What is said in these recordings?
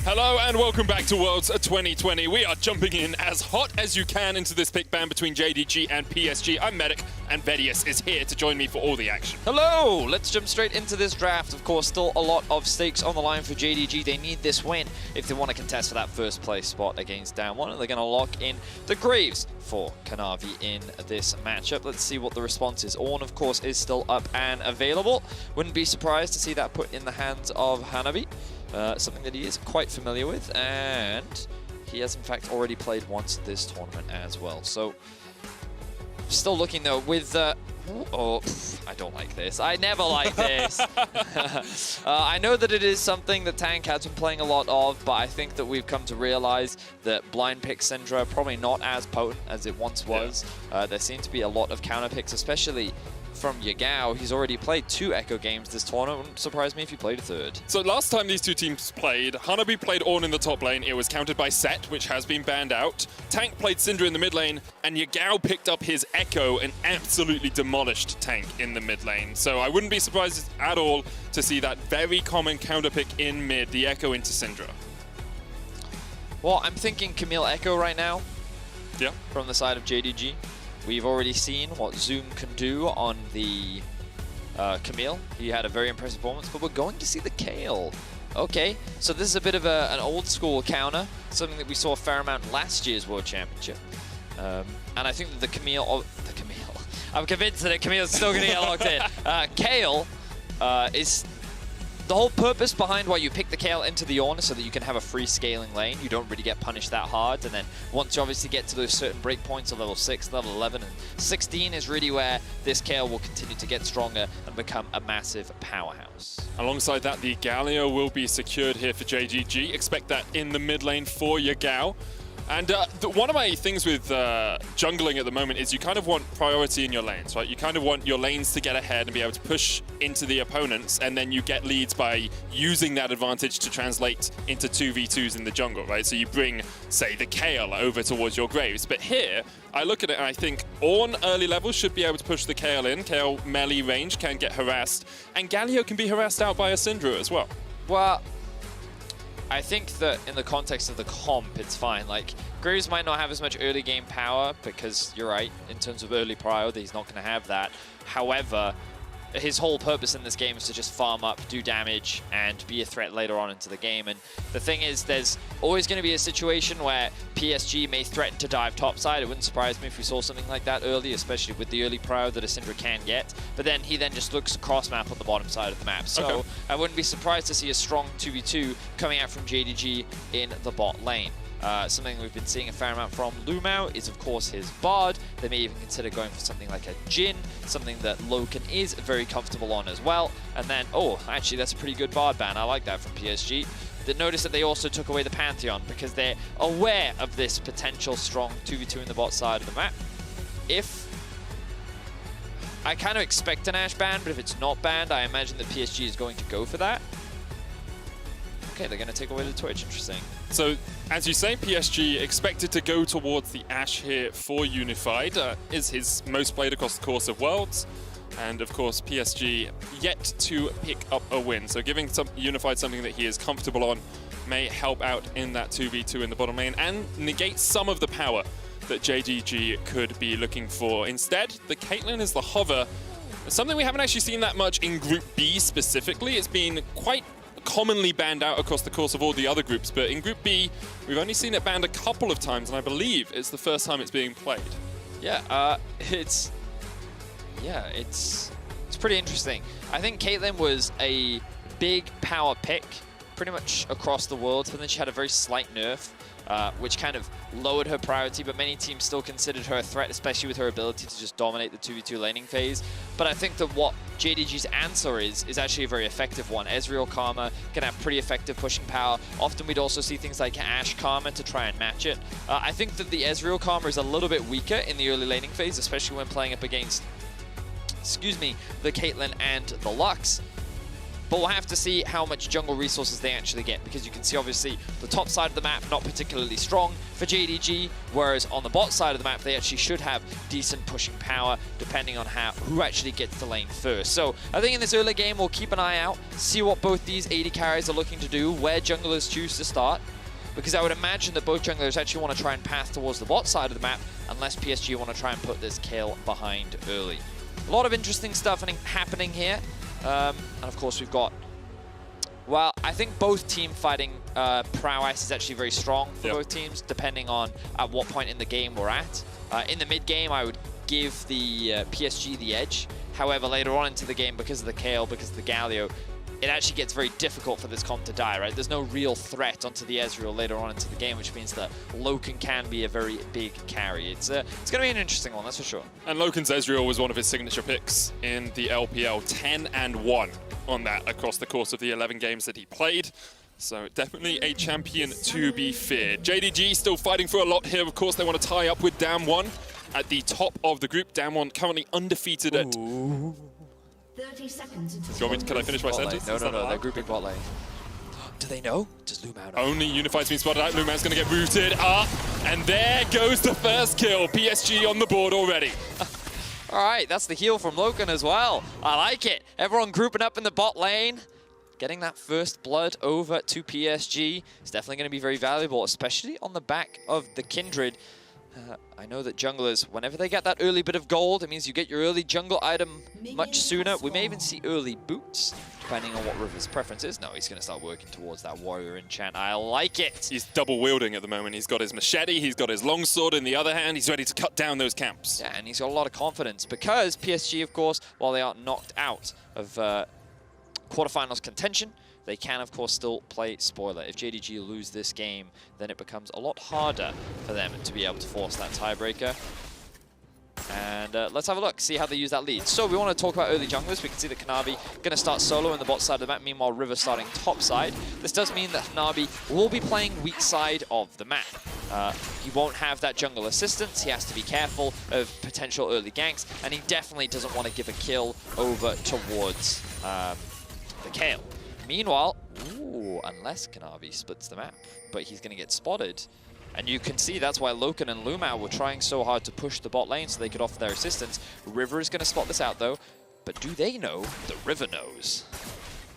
Hello and welcome back to Worlds 2020. We are jumping in as hot as you can into this pick ban between JDG and PSG. I'm Medic, and Vedius is here to join me for all the action. Hello! Let's jump straight into this draft. Of course, still a lot of stakes on the line for JDG. They need this win if they want to contest for that first place spot against Down 1. And they're going to lock in the Graves for Kanavi in this matchup. Let's see what the response is. Ornn, of course, is still up and available. Wouldn't be surprised to see that put in the hands of Hanabi. Something that he is quite familiar with, and he has in fact already played once this tournament as well. So, still looking though with I don't like this. I never like this. I know that it is something that Tank has been playing a lot of, but I think that we've come to realize that blind pick Syndra probably not as potent as it once was. Yeah. There seem to be a lot of counter picks, especially from Yagao. He's already played 2 Echo games this tournament. Wouldn't surprise me if he played a 3rd. So last time these two teams played, Hanabi played Ornn in the top lane. It was countered by Set, which has been banned out. Tank played Syndra in the mid lane, and Yagao picked up his Echo and absolutely demolished Tank in the mid lane. So I wouldn't be surprised at all to see that very common counter pick in mid, the Echo into Syndra. Well, I'm thinking Camille Echo right now. Yeah. From the side of JDG. We've already seen what Zoom can do on the Camille. He had a very impressive performance, but we're going to see the Kayle. Okay, so this is a bit of an old school counter, something that we saw a fair amount last year's World Championship. And I think that the Camille, I'm convinced that Camille's still going to get locked in. Kayle is the whole purpose behind why you pick the Kayle into the Ornn so that you can have a free scaling lane. You don't really get punished that hard, and then once you obviously get to those certain breakpoints of level 6, level 11, and 16 is really where this Kayle will continue to get stronger and become a massive powerhouse. Alongside that, the Galio will be secured here for JDG. Expect that in the mid lane for Yagao. And one of my things with jungling at the moment is you kind of want priority in your lanes, right? You kind of want your lanes to get ahead and be able to push into the opponents, and then you get leads by using that advantage to translate into 2v2s in the jungle, right? So you bring, say, the Kayle over towards your Graves. But here, I look at it and I think Ornn early level should be able to push the Kayle in. Kayle melee range can get harassed, and Galio can be harassed out by a Syndra as well. Well, I think that in the context of the comp, it's fine. Like, Graves might not have as much early game power because you're right, in terms of early prio, he's not going to have that. However, his whole purpose in this game is to just farm up, do damage, and be a threat later on into the game. And the thing is, there's always going to be a situation where PSG may threaten to dive topside. It wouldn't surprise me if we saw something like that early, especially with the early prio that a Syndra can get. But then he then just looks across map on the bottom side of the map. So okay. I wouldn't be surprised to see a strong 2v2 coming out from JDG in the bot lane. Something we've been seeing a fair amount from Lumao is, of course, his Bard. They may even consider going for something like a Jhin, something that Loken is very comfortable on as well. And then, oh, actually, that's a pretty good Bard ban. I like that from PSG. Notice that they also took away the Pantheon because they're aware of this potential strong 2v2 in the bot side of the map. I kind of expect an Ashe ban, but if it's not banned, I imagine that PSG is going to go for that. Okay, they're going to take away the Twitch. Interesting. So, as you say, PSG expected to go towards the Ashe here for Unified. Is his most played across the course of Worlds. And, of course, PSG yet to pick up a win. So giving Unified something that he is comfortable on may help out in that 2v2 in the bottom lane and negate some of the power that JDG could be looking for. Instead, the Caitlyn is the hover. Something we haven't actually seen that much in Group B specifically. It's been quite commonly banned out across the course of all the other groups, but in Group B, we've only seen it banned a couple of times, and I believe it's the first time it's being played. Yeah, it's pretty interesting. I think Caitlyn was a big power pick pretty much across the world, but then she had a very slight nerf, which kind of lowered her priority, but many teams still considered her a threat, especially with her ability to just dominate the 2v2 laning phase. But I think that what JDG's answer is actually a very effective one. Ezreal Karma can have pretty effective pushing power. Often we'd also see things like Ashe Karma to try and match it. I think that the Ezreal Karma is a little bit weaker in the early laning phase, especially when playing up against, the Caitlyn and the Lux. but we'll have to see how much jungle resources they actually get, because you can see obviously the top side of the map not particularly strong for JDG, whereas on the bot side of the map they actually should have decent pushing power depending on who actually gets the lane first. So I think in this early game we'll keep an eye out, see what both these AD carries are looking to do, where junglers choose to start, because I would imagine that both junglers actually want to try and path towards the bot side of the map unless PSG want to try and put this kill behind early. A lot of interesting stuff happening here. And of course we've got, well, I think both team fighting prowess is actually very strong for both teams, depending on at what point in the game we're at. In the mid game, I would give the PSG the edge. However, later on into the game, because of the Kayle, because of the Galio, it actually gets very difficult for this comp to die, right? There's no real threat onto the Ezreal later on into the game, which means that Loken can be a very big carry. It's going to be an interesting one, that's for sure. And Loken's Ezreal was one of his signature picks in the LPL, 10-1 on that across the course of the 11 games that he played. So definitely a champion to be feared. JDG still fighting for a lot here. Of course, they want to tie up with Damwon at the top of the group. Damwon currently undefeated at... 30 seconds until... Do you want me to, can I finish my sentence? No, they're grouping bot lane. Do they know? Does Lumao know? Only Unified's been spotted out. Lumao's going to get rooted up. And there goes the first kill. PSG on the board already. All right, that's the heal from Loken as well. I like it. Everyone grouping up in the bot lane. Getting that first blood over to PSG is definitely going to be very valuable, especially on the back of the Kindred. I know that junglers, whenever they get that early bit of gold, it means you get your early jungle item much sooner. We may even see early boots, depending on what River's preference is. No, he's going to start working towards that warrior enchant. I like it. He's double wielding at the moment. He's got his machete, he's got his longsword in the other hand. He's ready to cut down those camps. Yeah, and he's got a lot of confidence because PSG, of course, while they are knocked out of quarterfinals contention, they can, of course, still play spoiler. If JDG lose this game, then it becomes a lot harder for them to be able to force that tiebreaker. And let's have a look, see how they use that lead. So we want to talk about early junglers. We can see that Kanavi going to start solo in the bot side of the map. Meanwhile, River starting top side. This does mean that Kanavi will be playing weak side of the map. He won't have that jungle assistance. He has to be careful of potential early ganks. And he definitely doesn't want to give a kill over towards the Kayle. Meanwhile, unless Kanavi splits the map, but he's going to get spotted. And you can see that's why Loken and Lumao were trying so hard to push the bot lane so they could offer their assistance. River is going to spot this out though, but do they know that River knows?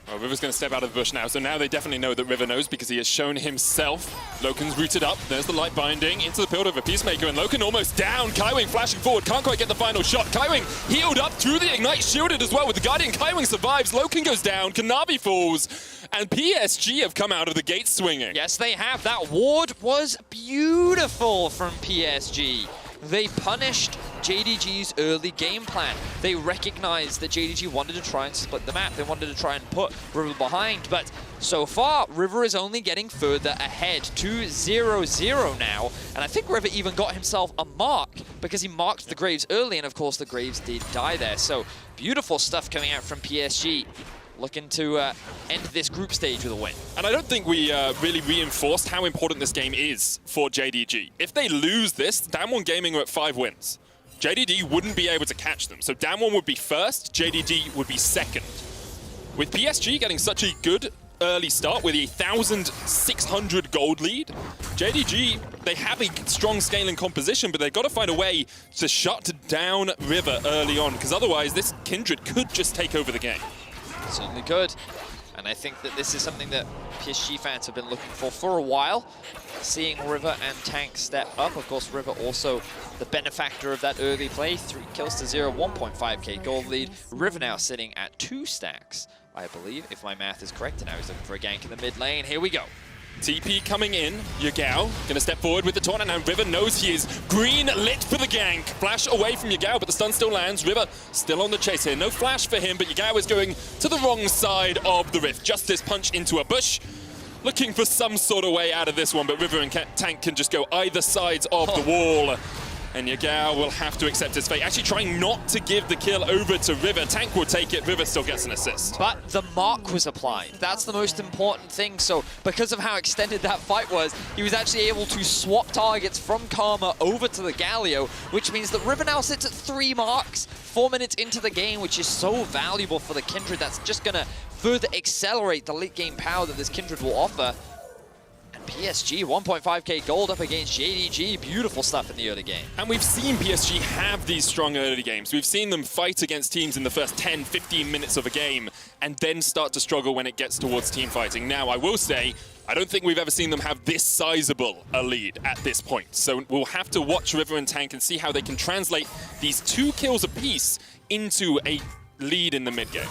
Well, River's going to step out of the bush now, so now they definitely know that River knows because he has shown himself. Loken's rooted up, there's the light binding into the build of a Peacemaker, and Loken almost down. KaiWing flashing forward, can't quite get the final shot. KaiWing healed up through the Ignite, shielded as well with the Guardian. KaiWing survives, Loken goes down, Kanavi falls, and PSG have come out of the gate swinging. Yes, they have. That ward was beautiful from PSG. They punished JDG's early game plan. They recognized that JDG wanted to try and split the map. They wanted to try and put River behind, but so far, River is only getting further ahead, 2-0-0 now. And I think River even got himself a mark because he marked the Graves early, and of course the Graves did die there. So beautiful stuff coming out from PSG. Looking to end this group stage with a win. And I don't think we really reinforced how important this game is for JDG. If they lose this, Damwon Gaming are at 5 wins. JDG wouldn't be able to catch them. So Damwon would be first, JDG would be second. With PSG getting such a good early start with a 1,600 gold lead, JDG, they have a strong scaling composition, but they've got to find a way to shut down River early on, because otherwise this Kindred could just take over the game. Certainly could. And I think that this is something that PSG fans have been looking for a while. Seeing River and Tank step up. Of course, River also the benefactor of that early play. 3 kills to 0, 1.5k gold lead. River now sitting at 2 stacks, I believe, if my math is correct. And now he's looking for a gank in the mid lane. Here we go. TP coming in, Yagao gonna step forward with the taunt, and now River knows he is green lit for the gank. Flash away from Yagao, but the stun still lands. River still on the chase here. No flash for him, but Yagao is going to the wrong side of the rift. Justice punch into a bush. Looking for some sort of way out of this one, but River and Tank can just go either sides of the wall. And Yagao will have to accept his fate. Actually trying not to give the kill over to River. Tank will take it. River still gets an assist. But the mark was applied. That's the most important thing. So because of how extended that fight was, he was actually able to swap targets from Karma over to the Galio, which means that River now sits at 3 marks, 4 minutes into the game, which is so valuable for the Kindred. That's just going to further accelerate the late game power that this Kindred will offer. PSG, 1.5k gold up against JDG. Beautiful stuff in the early game. And we've seen PSG have these strong early games. We've seen them fight against teams in the first 10, 15 minutes of a game and then start to struggle when it gets towards team fighting. Now, I will say, I don't think we've ever seen them have this sizable a lead at this point. So we'll have to watch River and Tank and see how they can translate these 2 kills apiece into a lead in the mid game.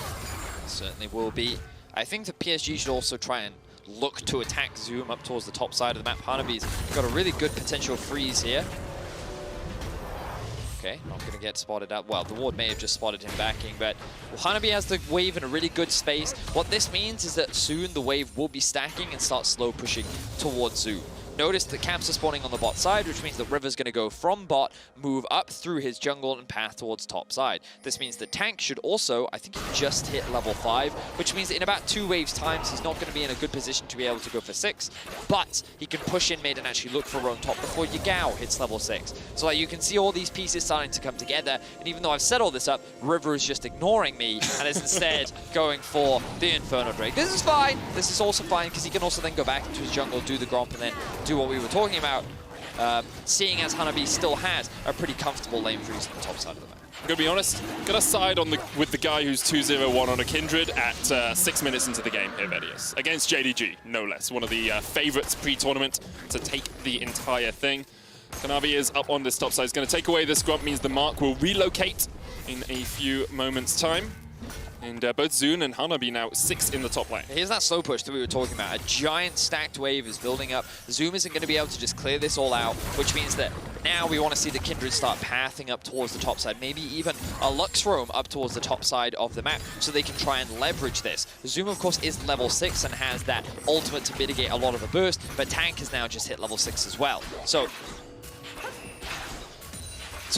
Certainly will be. I think that PSG should also try and look to attack Zoom up towards the top side of the map. Hanabi's got a really good potential freeze here. Okay, not going to get spotted out. Well, the ward may have just spotted him backing, but Hanabi has the wave in a really good space. What this means is that soon the wave will be stacking and start slow pushing towards Zoom. Notice that camps are spawning on the bot side, which means that River's going to go from bot, move up through his jungle, and path towards top side. This means the Tank should also, I think he just hit level 5, which means that in about 2 waves times, he's not going to be in a good position to be able to go for 6, but he can push in mid and actually look for own top before Yagao hits level 6. So like, you can see all these pieces starting to come together, and even though I've set all this up, River is just ignoring me and is instead going for the Inferno Drake. This is fine. This is also fine, because he can also then go back into his jungle, do the Gromp, and then do what we were talking about, seeing as Hanabi still has a pretty comfortable lane freeze on the top side of the map. I'm going to be honest, going to side on with the guy who's 2-0-1 on a Kindred at 6 minutes into the game here, Vedius. Against JDG, no less. One of the favorites pre-tournament to take the entire thing. Kanavi is up on this top side. He's going to take away this Grump, means the mark will relocate in a few moments' time. And both Zune and Hanabi now 6 in the top lane. Here's that slow push that we were talking about. A giant stacked wave is building up. Zoom isn't going to be able to just clear this all out, which means that now we want to see the Kindred start pathing up towards the top side, maybe even a Lux roam up towards the top side of the map so they can try and leverage this. Zoom, of course, is level 6 and has that ultimate to mitigate a lot of the burst, but Tank has now just hit level 6 as well. So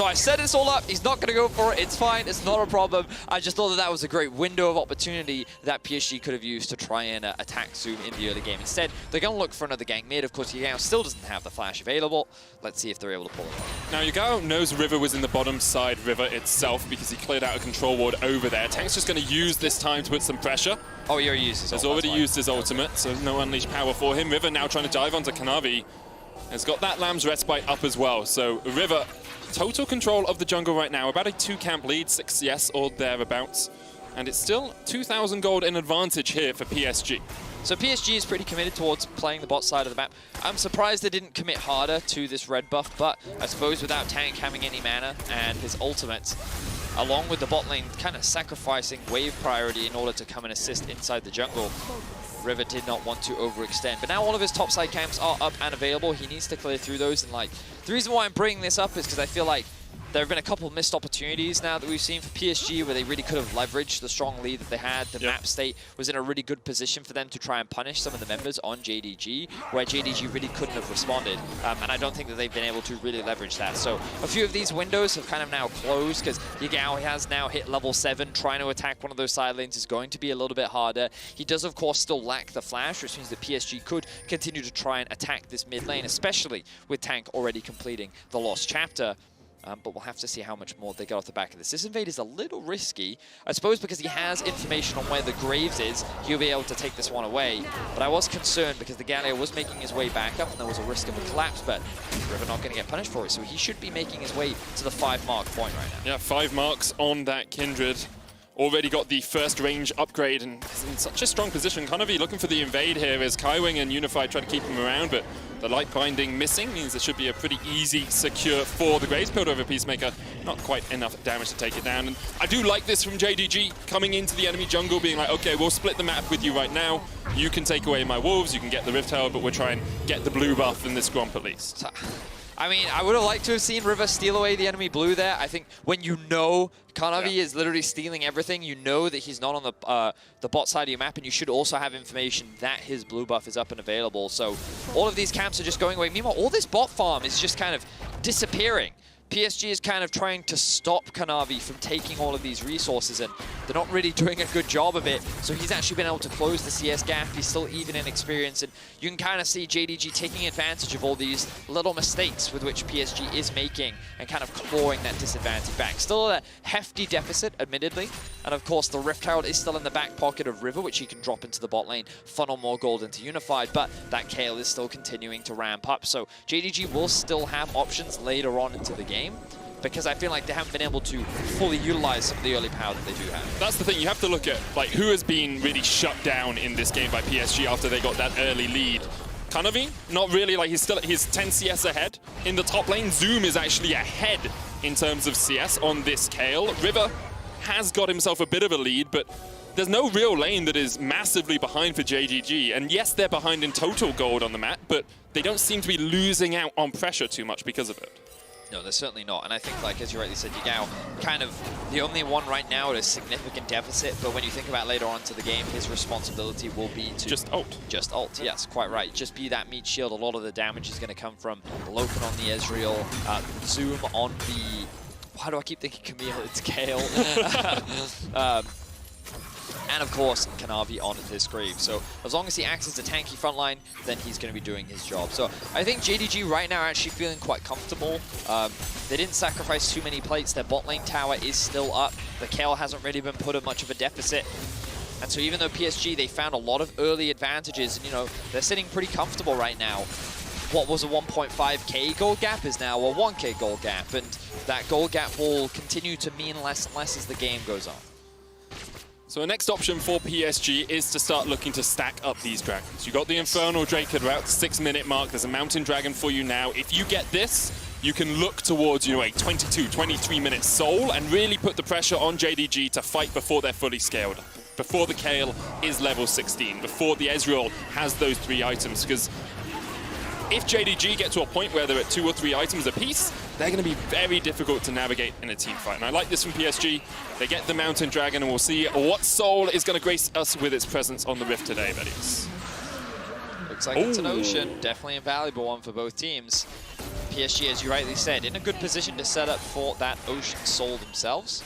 I set this all up. He's not going to go for it. It's fine. It's not a problem. I just thought that that was a great window of opportunity that PSG could have used to try and attack Zoom in the early game. Instead, they're going to look for another gank mid. Of course, Yagao still doesn't have the flash available. Let's see if they're able to pull it off. Now, Yagao knows River was in the bottom side River itself because he cleared out a control ward over there. Tank's just going to use this time to put some pressure. Oh, he already used his ult. Has already used his ultimate, so no unleashed power for him. River now trying to dive onto Kanavi. Has got that Lamb's Respite up as well. So River, total control of the jungle right now. About a 2-camp lead, 6 yes or thereabouts. And it's still 2,000 gold in advantage here for PSG. So PSG is pretty committed towards playing the bot side of the map. I'm surprised they didn't commit harder to this red buff, but I suppose without Tank having any mana and his ultimate, along with the bot lane kind of sacrificing wave priority in order to come and assist inside the jungle, River did not want to overextend. But now all of his topside camps are up and available. He needs to clear through those. And like, the reason why I'm bringing this up is because I feel like there have been a couple of missed opportunities now that we've seen for PSG where they really could have leveraged the strong lead that they had. The map state was in a really good position for them to try and punish some of the members on JDG, where JDG really couldn't have responded. And I don't think that they've been able to really leverage that. So a few of these windows have kind of now closed because Yagao has now hit level 7. Trying to attack one of those side lanes is going to be a little bit harder. He does, of course, still lack the flash, which means that PSG could continue to try and attack this mid lane, especially with Tank already completing the Lost Chapter. But we'll have to see how much more they get off the back of this. This invade is a little risky, I suppose, because he has information on where the Graves is. He'll be able to take this one away. But I was concerned because the Galio was making his way back up and there was a risk of a collapse, but River not going to get punished for it. So he should be making his way to the 5-mark point right now. Yeah, 5 marks on that Kindred. Already got the first range upgrade and is in such a strong position. Kanavi looking for the invade here as Kaiwing and Unified try to keep him around, but the light binding missing means it should be a pretty easy secure for the Graves build over Peacemaker. Not quite enough damage to take it down. And I do like this from JDG, coming into the enemy jungle, being like, okay, we'll split the map with you right now. You can take away my wolves, you can get the Rift Herald, but we'll try and get the blue buff in this Gromp at least. I mean, I would have liked to have seen River steal away the enemy blue there. I think when you know Kanavi is literally stealing everything, you know that he's not on the bot side of your map, and you should also have information that his blue buff is up and available. So all of these camps are just going away. Meanwhile, all this bot farm is just kind of disappearing. PSG is kind of trying to stop Kanavi from taking all of these resources, and they're not really doing a good job of it. So he's actually been able to close the CS gap. He's still even in experience, and you can kind of see JDG taking advantage of all these little mistakes with which PSG is making and kind of clawing that disadvantage back. Still a hefty deficit, admittedly. And of course, the Rift Herald is still in the back pocket of River, which he can drop into the bot lane, funnel more gold into Unified, but that Kayle is still continuing to ramp up. So JDG will still have options later on into the game, because I feel like they haven't been able to fully utilize some of the early power that they do have. That's the thing, you have to look at like who has been really shut down in this game by PSG after they got that early lead. Kanavi, not really, like he's 10 CS ahead. In the top lane, Zoom is actually ahead in terms of CS on this Kayle. River has got himself a bit of a lead, but there's no real lane that is massively behind for JDG. And yes, they're behind in total gold on the map, but they don't seem to be losing out on pressure too much because of it. No, they're certainly not. And I think, like, as you rightly said, Yagao, kind of the only one right now at a significant deficit. But when you think about later on to the game, his responsibility will be to... Just ult. Just ult, yes, quite right. Just be that meat shield. A lot of the damage is going to come from Loken on the Ezreal, Zoom on the... Why do I keep thinking Camille? It's Kayle. And of course, Kanavi on this Greave. So as long as he acts as a tanky frontline, then he's going to be doing his job. So I think JDG right now are actually feeling quite comfortable. They didn't sacrifice too many plates. Their bot lane tower is still up. The Kayle hasn't really been put at much of a deficit. And so even though PSG, they found a lot of early advantages, and, you know, they're sitting pretty comfortable right now. What was a 1.5k gold gap is now a 1k gold gap, and that gold gap will continue to mean less and less as the game goes on. So the next option for PSG is to start looking to stack up these dragons. You got the Infernal Drake at about the 6-minute mark. There's a Mountain Dragon for you now. If you get this, you can look towards, you know, a 22, 23-minute Soul and really put the pressure on JDG to fight before they're fully scaled, before the Kayle is level 16, before the Ezreal has those 3 items. Because if JDG get to a point where they're at 2 or 3 items apiece, they're going to be very difficult to navigate in a team fight. And I like this from PSG. They get the Mountain Dragon, and we'll see what Soul is going to grace us with its presence on the Rift today, Betties. Looks like it's an Ocean. Definitely a valuable one for both teams. PSG, as you rightly said, in a good position to set up for that Ocean Soul themselves.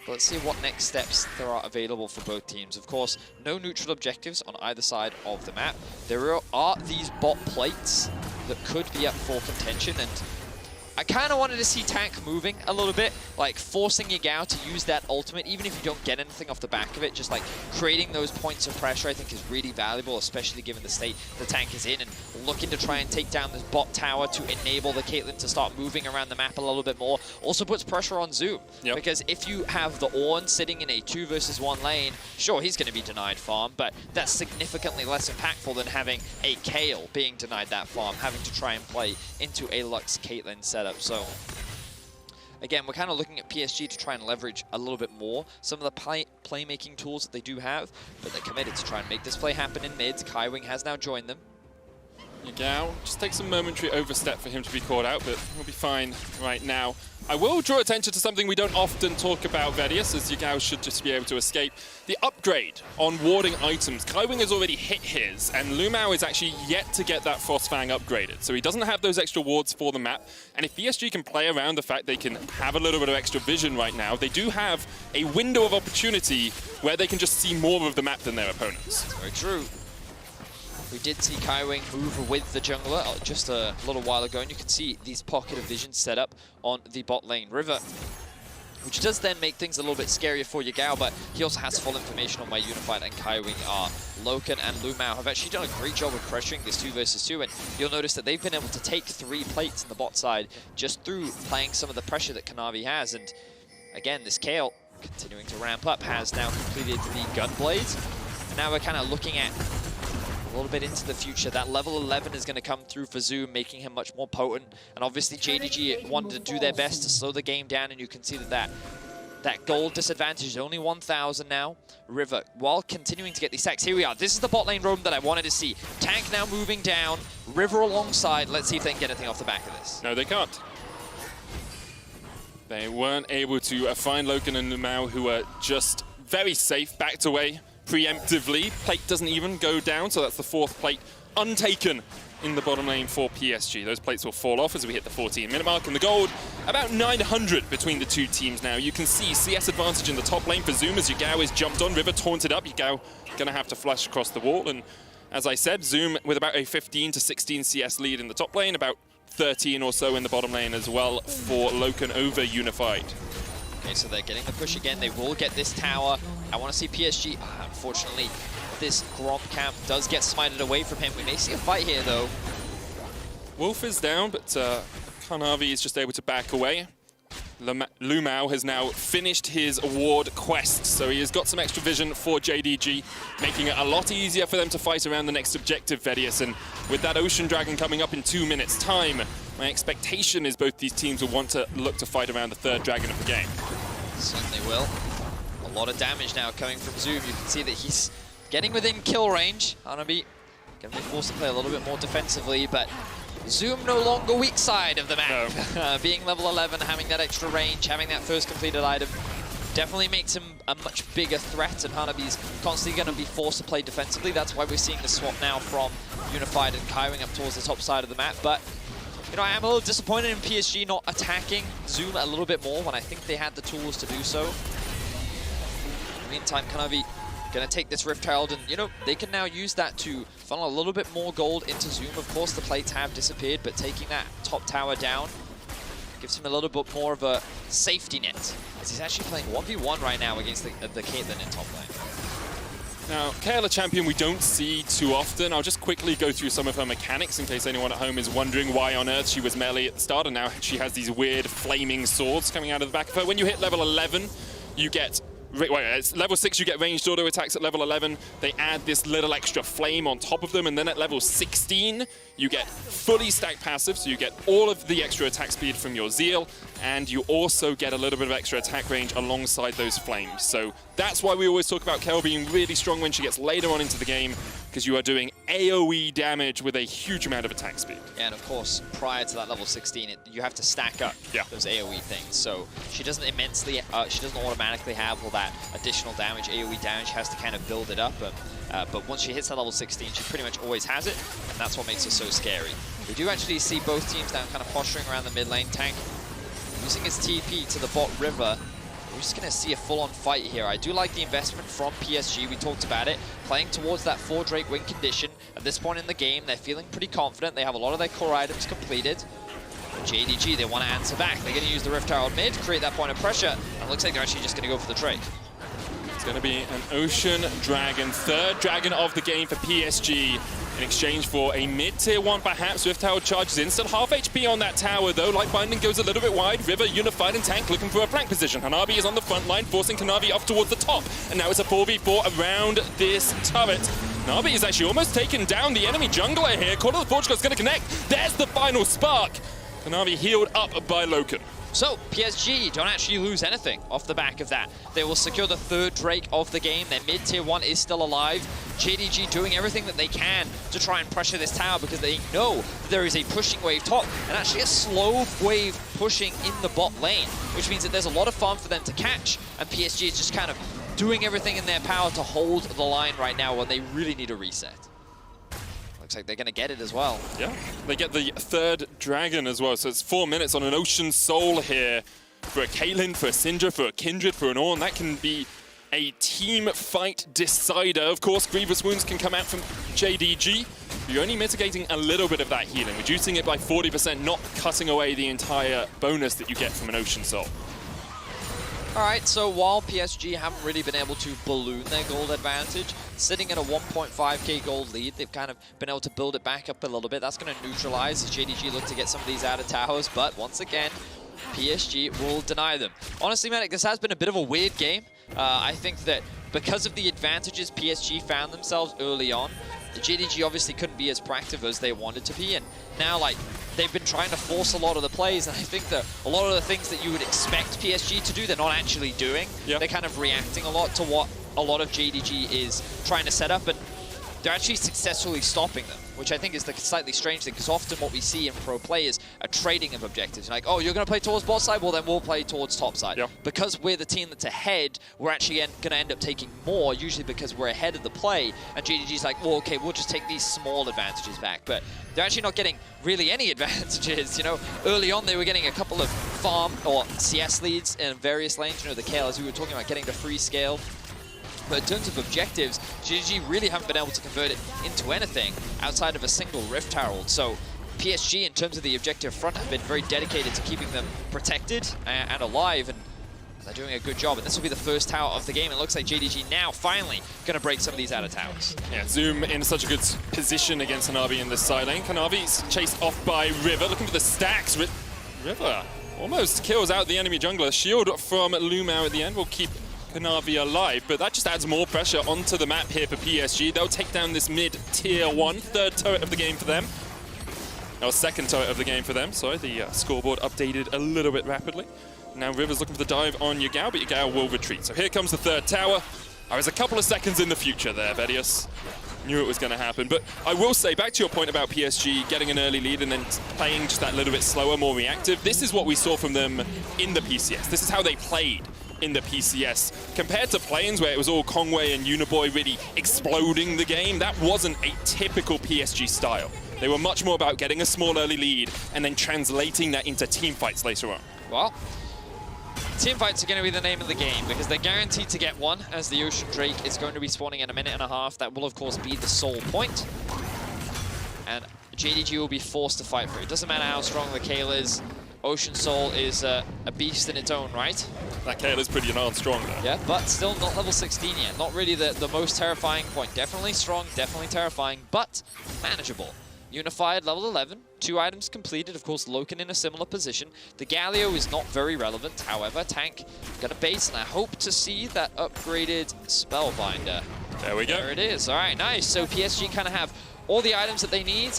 But let's see what next steps there are available for both teams. Of course, no neutral objectives on either side of the map. There are these bot plates that could be up for contention, and I kind of wanted to see Tank moving a little bit, like forcing Yagao to use that ultimate, even if you don't get anything off the back of it. Just like creating those points of pressure, I think, is really valuable, especially given the state the Tank is in, and looking to try and take down this bot tower to enable the Caitlyn to start moving around the map a little bit more. Also puts pressure on Zoom, because if you have the Ornn sitting in a 2 versus 1 lane, sure, he's going to be denied farm, but that's significantly less impactful than having a Kayle being denied that farm, having to try and play into a Lux Caitlyn setup. So again, we're kind of looking at PSG to try and leverage a little bit more some of the playmaking tools that they do have, but they're committed to try and make this play happen in mid. KaiWing has now joined them. Yagao just takes a momentary overstep for him to be caught out, but we'll be fine right now. I will draw attention to something we don't often talk about, Vedius, as Yagao should just be able to escape. The upgrade on warding items. KaiWing has already hit his, and Lumao is actually yet to get that Frostfang upgraded. So he doesn't have those extra wards for the map. And if PSG can play around the fact they can have a little bit of extra vision right now, they do have a window of opportunity where they can just see more of the map than their opponents. Very true. We did see KaiWing move with the jungler just a little while ago, and you can see these pocket of vision set up on the bot lane River, which does then make things a little bit scarier for Yagao, but he also has full information on where Unified and KaiWing are. Loken and Lumao have actually done a great job of pressuring this 2 versus 2, and you'll notice that they've been able to take 3 plates in the bot side just through playing some of the pressure that Kanavi has. And again, this Kayle, continuing to ramp up, has now completed the Gunblade, and now we're kind of looking at a little bit into the future. That level 11 is going to come through for Zoom, making him much more potent. And obviously JDG wanted to do their best to slow the game down, and you can see that gold disadvantage is only 1,000 now. River, while continuing to get these stacks, here we are. This is the bot lane roam that I wanted to see. Tank now moving down, River alongside. Let's see if they can get anything off the back of this. No, they can't. They weren't able to find Loken and Lumao, who were just very safe, backed away preemptively. Plate doesn't even go down, so that's the 4th plate untaken in the bottom lane for PSG. Those plates will fall off as we hit the 14-minute mark, and the gold, about 900 between the two teams now. You can see CS advantage in the top lane for Zoom as Yagao is jumped on. River taunted up. Yagao gonna have to flash across the wall, and as I said, Zoom with about a 15 to 16 CS lead in the top lane, about 13 or so in the bottom lane as well for Loken over Unified. Okay, so they're getting the push again. They will get this tower. I want to see PSG. Unfortunately, this Gromp camp does get smited away from him. We may see a fight here, though. Wolf is down, but Kanavi is just able to back away. Lumao has now finished his award quest, so he has got some extra vision for JDG, making it a lot easier for them to fight around the next objective, Vedius. And with that Ocean Dragon coming up in 2 minutes' time, my expectation is both these teams will want to look to fight around the 3rd dragon of the game. Certainly will. A lot of damage now coming from Zoom. You can see that he's getting within kill range. Hanabi going to be forced to play a little bit more defensively, but Zoom no longer weak side of the map. No. Being level 11, having that extra range, having that first completed item, definitely makes him a much bigger threat, and Hanabi's constantly going to be forced to play defensively. That's why we're seeing the swap now from Unified and Kaiwing up towards the top side of the map. But you know, I am a little disappointed in PSG not attacking Zoom a little bit more when I think they had the tools to do so. In the meantime, Kanavi gonna take this Rift Herald, and you know, they can now use that to funnel a little bit more gold into Zoom. Of course, the plates have disappeared, but taking that top tower down gives him a little bit more of a safety net, as he's actually playing 1v1 right now against the Caitlyn in top lane. Now, KaiSser champion we don't see too often. I'll just quickly go through some of her mechanics in case anyone at home is wondering why on earth she was melee at the start, and now she has these weird flaming swords coming out of the back of her. When you hit level 11, you get... it's level 6, you get ranged auto attacks at level 11. They add this little extra flame on top of them, and then at level 16, you get fully stacked passive, so you get all of the extra attack speed from your Zeal, and you also get a little bit of extra attack range alongside those flames. So that's why we always talk about Kel being really strong when she gets later on into the game, because you are doing AoE damage with a huge amount of attack speed. Yeah, and of course, prior to that level 16, you have to stack up those AoE things. So she doesn't she doesn't automatically have all that additional damage, AoE damage. She has to kind of build it up. But once she hits that level 16, she pretty much always has it, and that's what makes her so scary. We do actually see both teams now kind of posturing around the mid lane. Tank using his TP to the bot river. We're just going to see a full-on fight here. I do like the investment from PSG. We talked about it. Playing towards that 4 Drake win condition. At this point in the game, they're feeling pretty confident. They have a lot of their core items completed. But JDG, they want to answer back. They're going to use the Rift Herald mid, create that point of pressure. And it looks like they're actually just going to go for the Drake. It's going to be an Ocean Dragon, 3rd dragon of the game for PSG. In exchange for a mid-tier 1, perhaps. Rift Herald charges in. Still half HP on that tower, though. Light Binding goes a little bit wide. River, Unified, and Tank looking for a flank position. Hanabi is on the front line, forcing Kanavi off towards the top. And now it's a 4v4 around this turret. Kanavi is actually almost taken down the enemy jungler here. Call of the Portugal is going to connect. There's the final spark. Kanavi healed up by Loken. So, PSG don't actually lose anything off the back of that. They will secure the 3rd Drake of the game. Their mid-tier 1 is still alive. JDG doing everything that they can to try and pressure this tower because they know that there is a pushing wave top and actually a slow wave pushing in the bot lane, which means that there's a lot of farm for them to catch, and PSG is just kind of doing everything in their power to hold the line right now when they really need a reset. Looks like they're going to get it as well. Yeah, they get the 3rd dragon as well. So it's 4 minutes on an Ocean Soul here for a Caitlyn, for a Syndra, for a Kindred, for an Ornn. That can be a team fight decider. Of course, Grievous Wounds can come out from JDG. You're only mitigating a little bit of that healing, reducing it by 40%, not cutting away the entire bonus that you get from an Ocean Soul. All right, so while PSG haven't really been able to balloon their gold advantage, sitting at a 1.5k gold lead, they've kind of been able to build it back up a little bit. That's going to neutralize as JDG look to get some of these out of towers, but once again, PSG will deny them. Honestly, Medic, this has been a bit of a weird game. I think that because of the advantages PSG found themselves early on, the JDG obviously couldn't be as proactive as they wanted to be, and now, like, they've been trying to force a lot of the plays, and I think that a lot of the things that you would expect PSG to do, they're not actually doing. Yep. They're kind of reacting a lot to what a lot of JDG is trying to set up, and they're actually successfully stopping them. which I think is the slightly strange thing, because often what we see in pro players are trading of objectives. Like, oh, you're going to play towards bot side? Well, then we'll play towards top side. Yep. Because we're the team that's ahead, we're actually going to end up taking more, usually because we're ahead of the play, and JDG's like, well, okay, we'll just take these small advantages back. But they're actually not getting really any advantages. You know, early on they were getting a couple of farm or CS leads in various lanes. You know, the KL, as we were talking about, getting the free scale. But in terms of objectives, JDG really haven't been able to convert it into anything outside of a single Rift Herald. So PSG, in terms of the objective front, have been very dedicated to keeping them protected and alive, and they're doing a good job. And this will be the first tower of the game. It looks like JDG now finally going to break some of these out of towers. Yeah, Zoom in such a good position against Kanavi in the side lane. Kanavi's chased off by River, looking for the stacks. River almost kills out the enemy jungler. Shield from Lumao at the end will keep Kanavi alive, but that just adds more pressure onto the map here for PSG. They'll take down this mid-tier 1, third turret of the game for them. Or second turret of the game for them, sorry. The scoreboard updated a little bit rapidly. Now River's looking for the dive on Yagao, but Yagao will retreat. So here comes the third tower. I was a couple of seconds in the future there, Vedius. Knew it was going to happen. But I will say, back to your point about PSG getting an early lead and then playing just that little bit slower, more reactive, this is what we saw from them in the PCS. This is how they played in the PCS. Compared to Plains, where it was all Kongwei and Uniboy really exploding the game, that wasn't a typical PSG style. They were much more about getting a small early lead and then translating that into team fights later on. Well, team fights are going to be the name of the game, because they're guaranteed to get one, as the Ocean Drake is going to be spawning in a minute and a half. That will, of course, be the sole point. And JDG will be forced to fight for it. Doesn't matter how strong the Kale is. Ocean Soul is a beast in its own right. That Kale is pretty darn strong though. Yeah, but still not level 16 yet. Not really the most terrifying point. Definitely strong, definitely terrifying, but manageable. Unified, level 11, 2 items completed. Of course, Loken in a similar position. The Galio is not very relevant. However, Tank got a base, and I hope to see that upgraded Spellbinder. There we go. There it is. All right, nice. So PSG kind of have all the items that they need.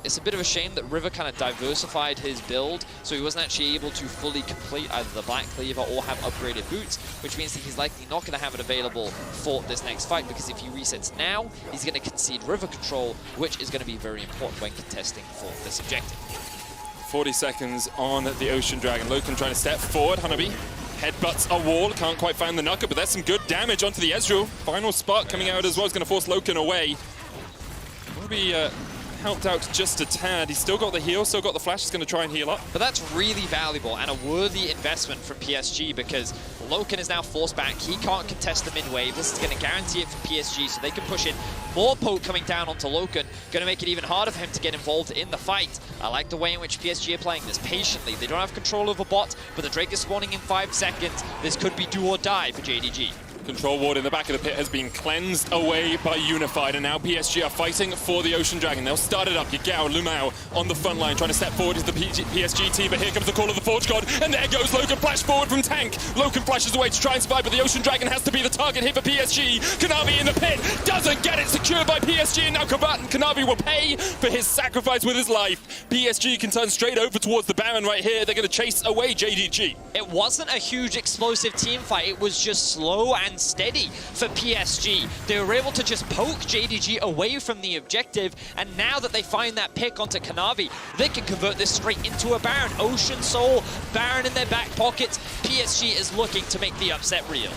It's a bit of a shame that River kind of diversified his build, so he wasn't actually able to fully complete either the Black Cleaver or have upgraded boots, which means that he's likely not going to have it available for this next fight, because if he resets now, he's going to concede River control, which is going to be very important when contesting for this objective. 40 seconds on the Ocean Dragon. Loken trying to step forward. Hanabi headbutts a wall. Can't quite find the Nuka, but there's some good damage onto the Ezreal. Final spark coming out as well is going to force Loken away. Be helped out just a tad. He's still got the heal, still got the flash. He's going to try and heal up. But that's really valuable and a worthy investment from PSG, because Loken is now forced back. He can't contest the mid-wave. This is going to guarantee it for PSG, so they can push in more poke coming down onto Loken. Going to make it even harder for him to get involved in the fight. I like the way in which PSG are playing this patiently. They don't have control over bot, but the Drake is spawning in 5 seconds. This could be do or die for JDG. Control ward in the back of the pit has been cleansed away by Unified, and now PSG are fighting for the Ocean Dragon. They'll start it up. Yagao, Lumao on the front line, trying to step forward is the PSG team, but here comes the call of the Forge God, and there goes Loken. Flash forward from Tank. Loken flashes away to try and survive, but the Ocean Dragon has to be the target here for PSG. Kanavi in the pit, doesn't get it secured by PSG, and now Kanavi will pay for his sacrifice with his life. PSG can turn straight over towards the Baron right here. They're going to chase away JDG. It wasn't a huge explosive team fight. It was just slow and steady for PSG. They were able to just poke JDG away from the objective, and now that they find that pick onto Kanavi, they can convert this straight into a Baron. Ocean Soul, Baron in their back pockets. PSG is looking to make the upset real.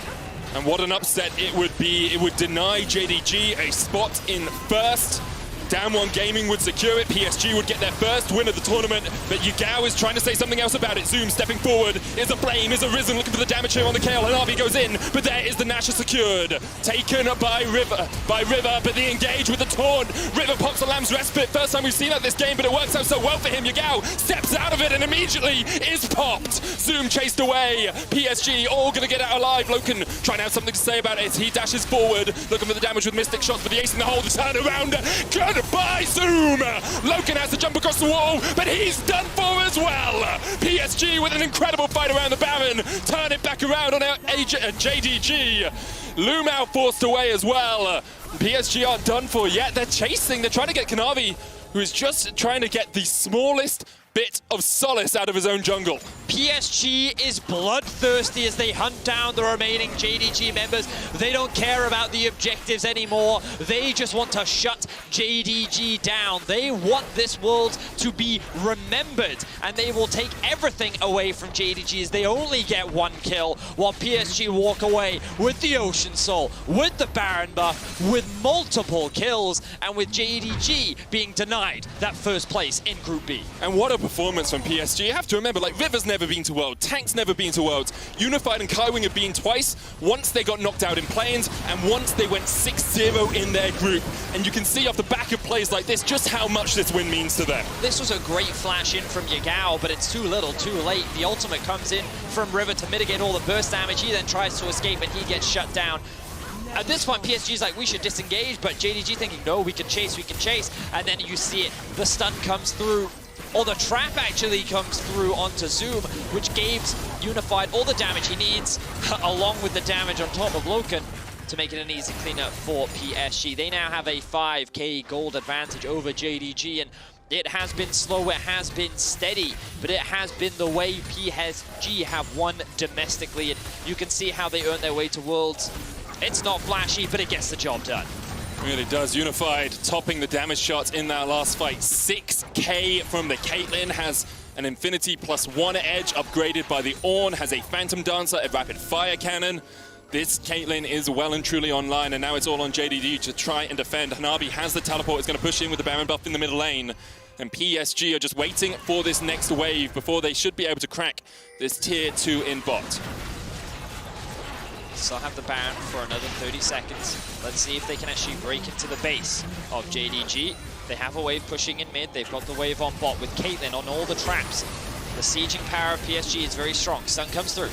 And what an upset it would be. It would deny JDG a spot in first. Damwon Gaming would secure it. PSG would get their first win of the tournament, but Yagao is trying to say something else about it. Zoom stepping forward. Is a flame, is a risen, looking for the damage here on the KL, and Arby goes in, but there is the Nasher secured. Taken by River, but the engage with the taunt. River pops a Lamb's Respite. First time we've seen that this game, but it works out so well for him. Yagao steps out of it and immediately is popped. Zoom chased away. PSG all gonna get out alive. Loken trying to have something to say about it as he dashes forward, looking for the damage with Mystic Shots, but the ace in the hole to turn around. Goodbye, Zoom! Loken has to jump across the wall, but he's done for as well! PSG with an incredible fight around the Baron, turn it back around on JDG. Lumao forced away as well. PSG aren't done for yet, they're chasing, they're trying to get Kanavi, who is just trying to get the smallest bit of solace out of his own jungle. PSG is bloodthirsty as they hunt down the remaining JDG members. They don't care about the objectives anymore. They just want to shut JDG down. They want this world to be remembered, and they will take everything away from JDG as they only get one kill, while PSG walk away with the Ocean Soul, with the Baron buff, with multiple kills, and with JDG being denied that first place in Group B. And what a performance from PSG. You have to remember, like, River's never been to World, Tank's never been to Worlds, Unified and KaiWing have been twice, once they got knocked out in Plains, and once they went 6-0 in their group. And you can see off the back of plays like this just how much this win means to them. This was a great flash in from Yagao, but it's too little, too late. The ultimate comes in from River to mitigate all the burst damage. He then tries to escape, and he gets shut down. At this point, PSG's like, we should disengage, but JDG thinking, no, we can chase, and then you see it. The stun comes through, or the trap actually comes through onto Zoom, which gives Unified all the damage he needs, along with the damage on top of Loken, to make it an easy cleanup for PSG. They now have a 5k gold advantage over JDG, and it has been slow, it has been steady, but it has been the way PSG have won domestically, and you can see how they earn their way to Worlds. It's not flashy, but it gets the job done. Really does. Unified topping the damage shots in that last fight. 6k from the Caitlyn, has an Infinity +1 edge upgraded by the Ornn, has a Phantom Dancer, a rapid fire cannon. This Caitlyn is well and truly online, and now it's all on JDG to try and defend. Hanabi has the teleport, is going to push in with the Baron buff in the middle lane. And PSG are just waiting for this next wave before they should be able to crack this tier 2 in bot. Still have the Baron for another 30 seconds. Let's see if they can actually break into the base of JDG. They have a wave pushing in mid. They've got the wave on bot with Caitlyn on all the traps. The sieging power of PSG is very strong. Stun comes through.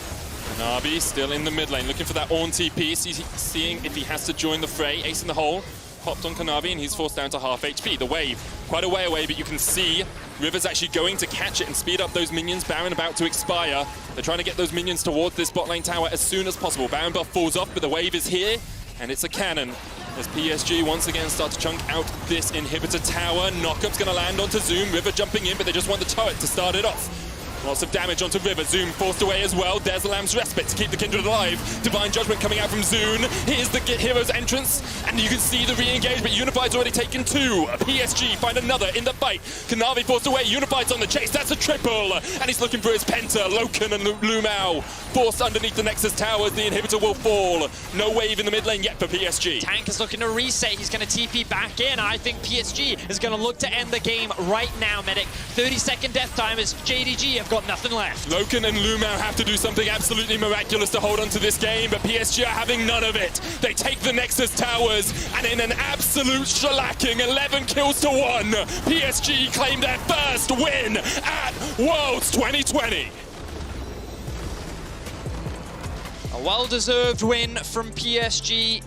Hanabi still in the mid lane, looking for that Ornn TP, seeing if he has to join the fray. Ace in the hole, popped on Hanabi, and he's forced down to half HP. The wave, quite a way away, but you can see River's actually going to catch it and speed up those minions. Baron about to expire. They're trying to get those minions towards this bot lane tower as soon as possible. Baron buff falls off, but the wave is here, and it's a cannon. As PSG once again start to chunk out this inhibitor tower. Knockup's going to land onto Zoom. River jumping in, but they just want the turret to start it off. Lots of damage onto River. Zoom forced away as well. There's the Lamb's Respite to keep the Kindred alive. Divine Judgment coming out from Zoom. Here's the hero's entrance, and you can see the re-engagement. Unified's already taken 2. PSG find another in the fight. Kanavi forced away. Unified's on the chase. That's a triple, and he's looking for his Penta. Loken and Lumao forced underneath the Nexus towers. The inhibitor will fall. No wave in the mid lane yet for PSG. Tank is looking to reset. He's going to TP back in. I think PSG is going to look to end the game right now, Medic. 30-second death time as JDG have got nothing left. Loken and Lumao have to do something absolutely miraculous to hold on to this game, but PSG are having none of it. They take the Nexus towers, and in an absolute shellacking, 11 kills to 1, PSG claim their first win at Worlds 2020. A well-deserved win from PSG.